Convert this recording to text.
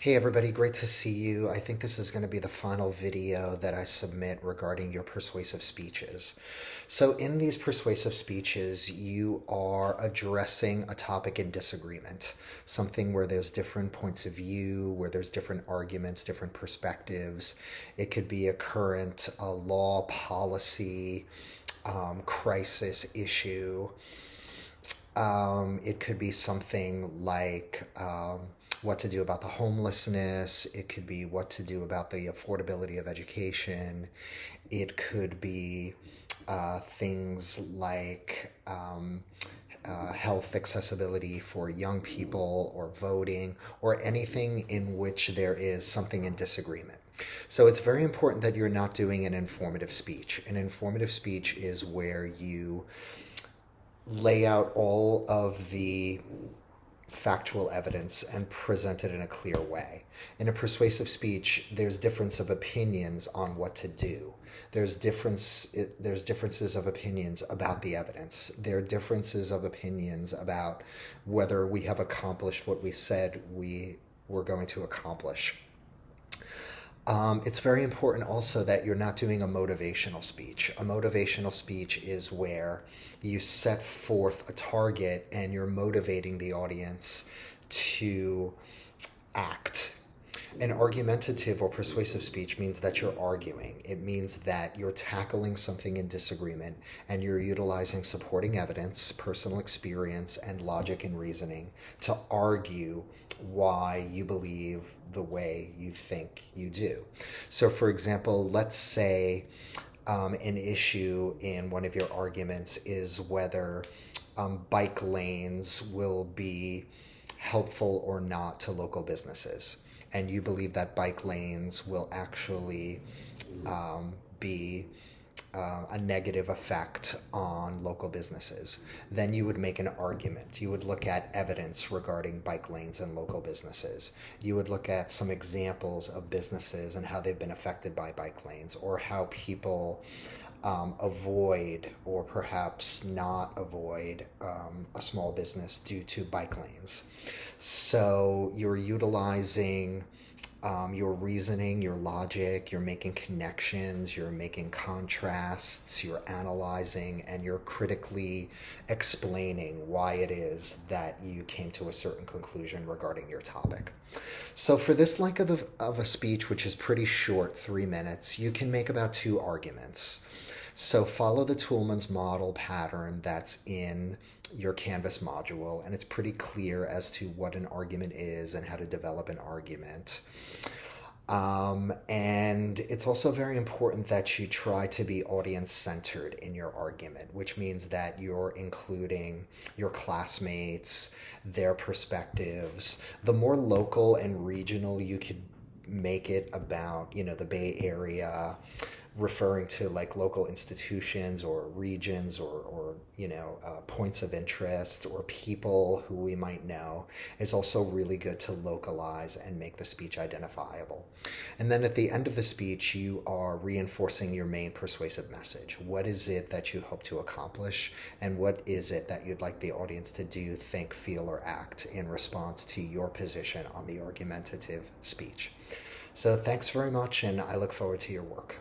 Hey everybody, great to see you. I think this is going to be the final video that I submit regarding your persuasive speeches. So in these persuasive speeches, you are addressing a topic in disagreement, something where there's different points of view, where there's different arguments, different perspectives. It could be a current law, policy, crisis issue. It could be something like what to do about the homelessness. It could be what to do about the affordability of education. It could be things like health accessibility for young people or voting or anything in which there is something in disagreement. So it's very important that you're not doing an informative speech. An informative speech is where you lay out all of the factual evidence and present it in a clear way. In a persuasive speech, there's difference of opinions on what to do. There's differences of opinions about the evidence. There are differences of opinions about whether we have accomplished what we said we were going to accomplish. It's very important also that you're not doing a motivational speech. A motivational speech is where you set forth a target and you're motivating the audience to act. An argumentative or persuasive speech means that you're arguing. It means that you're tackling something in disagreement and you're utilizing supporting evidence, personal experience, and logic and reasoning to argue why you believe the way you think you do. So, for example, let's say an issue in one of your arguments is whether bike lanes will be helpful or not to local businesses. And you believe that bike lanes will actually be a negative effect on local businesses, then you would make an argument. You would look at evidence regarding bike lanes and local businesses. You would look at some examples of businesses and how they've been affected by bike lanes, or how people avoid or perhaps not avoid a small business due to bike lanes. So you're utilizing your reasoning, your logic, you're making connections, you're making contrasts, you're analyzing, and you're critically explaining why it is that you came to a certain conclusion regarding your topic. So for this length of a speech, which is pretty short, 3 minutes, you can make about 2 arguments. So follow the Toolman's model pattern that's in your Canvas module, and it's pretty clear as to what an argument is and how to develop an argument. And it's also very important that you try to be audience-centered in your argument, which means that you're including your classmates, their perspectives. The more local and regional you could make it about, the Bay Area, referring to like local institutions or regions or points of interest or people who we might know, is also really good to localize and make the speech identifiable. And then at the end of the speech, you are reinforcing your main persuasive message. What is it that you hope to accomplish, and what is it that you'd like the audience to do, think, feel, or act in response to your position on the argumentative speech? So thanks very much, and I look forward to your work.